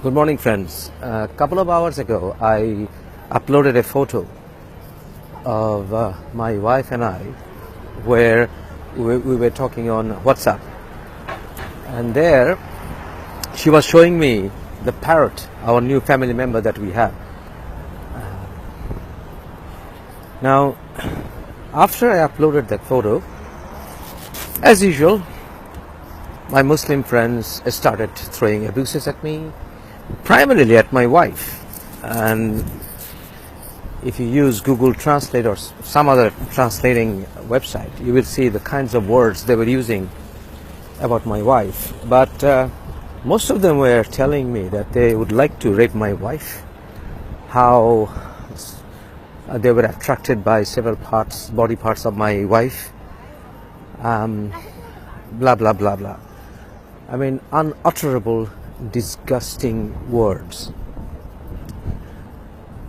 Good morning, friends. A couple of hours ago, I uploaded a photo of my wife and I where we were talking on WhatsApp. And there, she was showing me the parrot, our new family member that we have. Now, after I uploaded that photo, as usual, my Muslim friends started throwing abuses at me, primarily at my wife. And if you use Google Translate or some other translating website, you will see the kinds of words they were using about my wife. But most of them were telling me that they would like to rape my wife, how they were attracted by several body parts of my wife, blah blah blah blah. I mean, unutterable, disgusting words.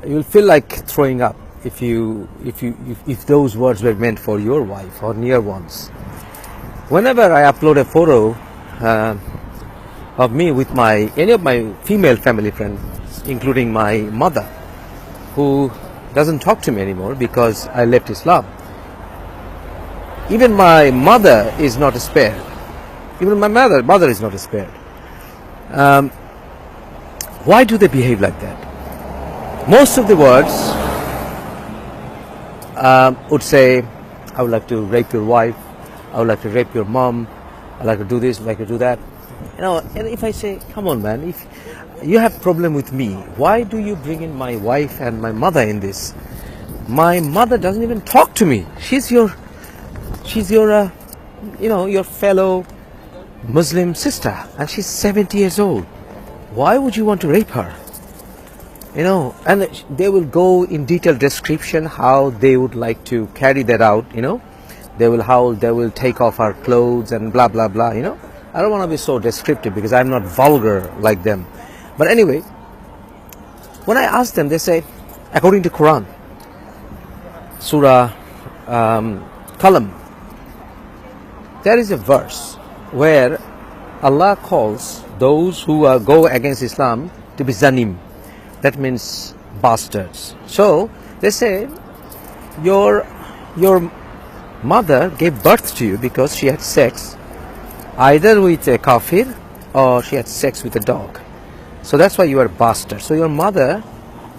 You'll feel like throwing up if those words were meant for your wife or near ones. Whenever I upload a photo of me with any of my female family friends, including my mother, who doesn't talk to me anymore because I left Islam, even my mother is not spared. Even my mother is not spared. Why do they behave like that? Most of the words would say, I would like to rape your wife, I would like to rape your mom, I like to do this, I like to do that. And if I say, come on man, if you have problem with me, why do you bring in my wife and my mother in this? My mother doesn't even talk to me. She's your your fellow Muslim sister, and she's 70 years old. Why would you want to rape her? And they will go in detailed description how they would like to carry that out. They will take off our clothes and blah blah blah. I don't want to be so descriptive because I'm not vulgar like them. But anyway, when I ask them, they say, according to Quran, Surah Qalam, there is a verse where Allah calls those who go against Islam to be zanim. That means bastards. So they say your mother gave birth to you because she had sex either with a kafir or she had sex with a dog. So that's why you are a bastard. So your mother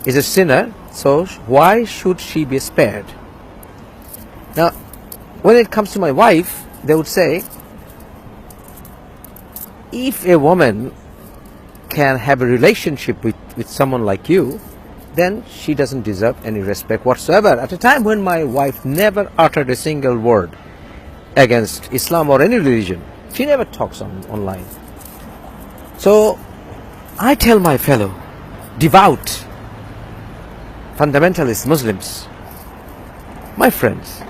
is a sinner. So why should she be spared? Now, when it comes to my wife, they would say, if a woman can have a relationship with someone like you, then she doesn't deserve any respect whatsoever. At a time when my wife never uttered a single word against Islam or any religion, she never talks online. So I tell my fellow devout fundamentalist Muslims, my friends,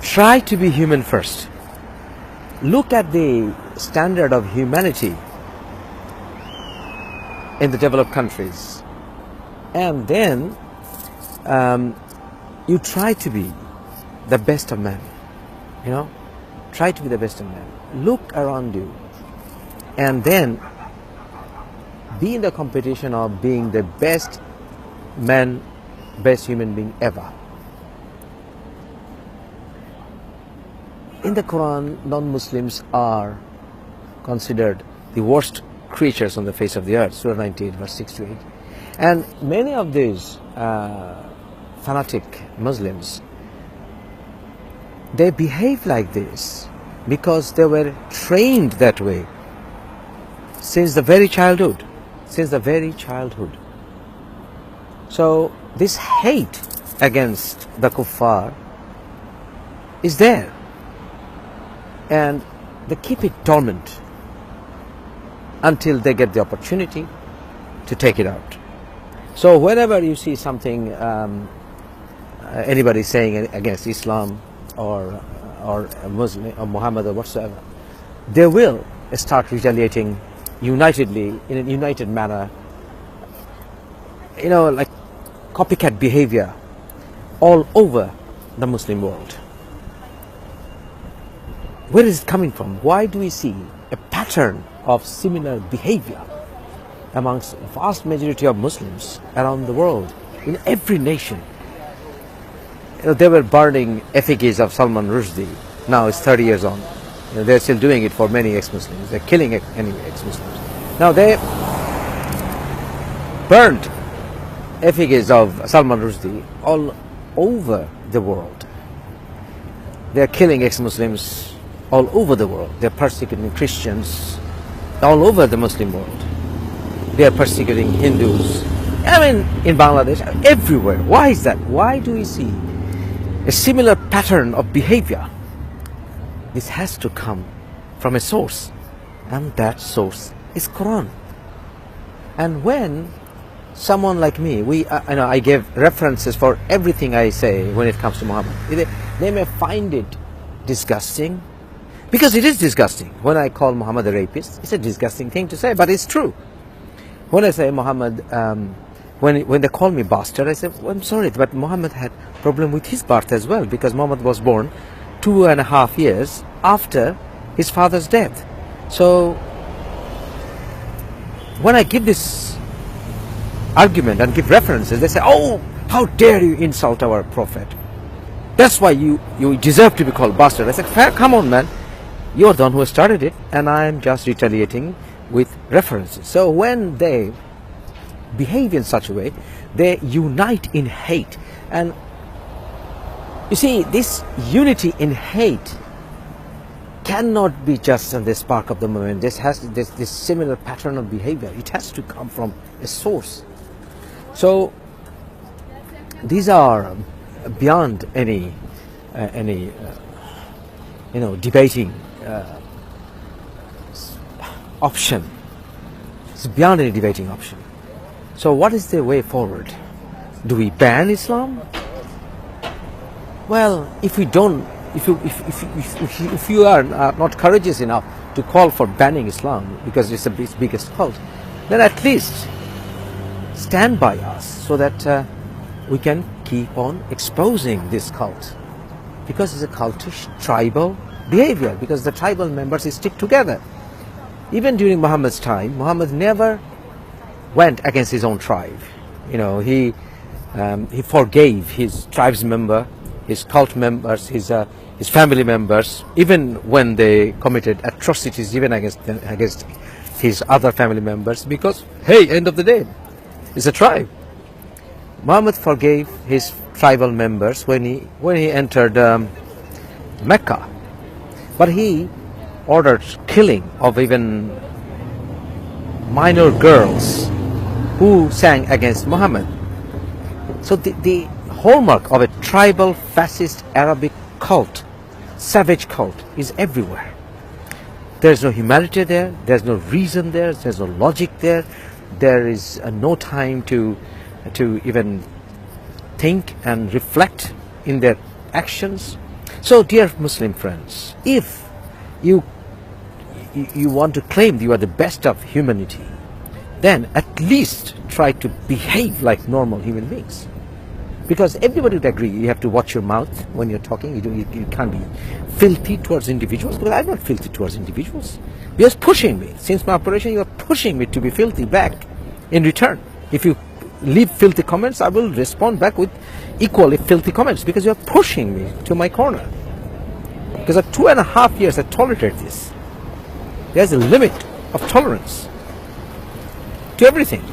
try to be human first. Look at the standard of humanity in the developed countries, and then you try to be the best of men. Try to be the best of men. Look around you, and then be in the competition of being the best man, best human being ever. In the Quran, non-Muslims are considered the worst creatures on the face of the earth, Surah 98, verse 6 to 8. And many of these fanatic Muslims, they behave like this because they were trained that way since the very childhood. So this hate against the kuffar is there, and they keep it dormant until they get the opportunity to take it out. So whenever you see something, anybody saying against Islam or Muslim or Muhammad or whatsoever, they will start retaliating unitedly, in a united manner, like copycat behavior all over the Muslim world. Where is it coming from? Why do we see a pattern of similar behavior amongst vast majority of Muslims around the world, in every nation. They were burning effigies of Salman Rushdie. Now it's 30 years on. They're still doing it for many ex-Muslims. They're killing any ex-Muslims. Now they burned effigies of Salman Rushdie all over the world. They're killing ex-Muslims all over the world. They're persecuting Christians all over the Muslim world. They are persecuting Hindus. I mean, in Bangladesh, everywhere. Why is that? Why do we see a similar pattern of behavior? This has to come from a source, and that source is Quran. And when someone like me, I give references for everything I say when it comes to Muhammad. They may find it disgusting, because it is disgusting. When I call Muhammad a rapist, it's a disgusting thing to say, but it's true. When I say Muhammad, when they call me bastard, I say, well, I'm sorry, but Muhammad had problem with his birth as well, because Muhammad was born 2.5 years after his father's death. So when I give this argument and give references, they say, oh, how dare you insult our prophet? That's why you deserve to be called bastard. I said, come on, man. You're the one who started it, and I'm just retaliating with references. So when they behave in such a way, they unite in hate. And you see, this unity in hate cannot be just on the spark of the moment. This similar pattern of behavior. It has to come from a source. So these are beyond any debating option. It's beyond any debating option. So what is the way forward? Do we ban Islam? Well, if you are not courageous enough to call for banning Islam because it's its biggest cult, then at least stand by us so that we can keep on exposing this cult, because it's a cultish tribal behavior, because the tribal members stick together. Even during Muhammad's time, Muhammad never went against his own tribe. He forgave his tribe's member, his cult members, his family members, even when they committed atrocities even against his other family members, because, hey, end of the day, it's a tribe. Muhammad forgave his tribal members when he entered Mecca, but he ordered killing of even minor girls who sang against Muhammad. So the hallmark of a tribal fascist Arabic cult, savage cult, is everywhere. There's no humanity there, there's no reason there, there's no logic there, there is no time to even think and reflect in their actions. So dear Muslim friends, if you want to claim you are the best of humanity, then at least try to behave like normal human beings. Because everybody would agree you have to watch your mouth when you're talking. You can't be filthy towards individuals, because I'm not filthy towards individuals. You're just pushing me. Since my operation, you're pushing me to be filthy back in return. If you leave filthy comments, I will respond back with equally filthy comments, because you're pushing me to my corner. Because for 2.5 years I tolerated this. There's a limit of tolerance to everything.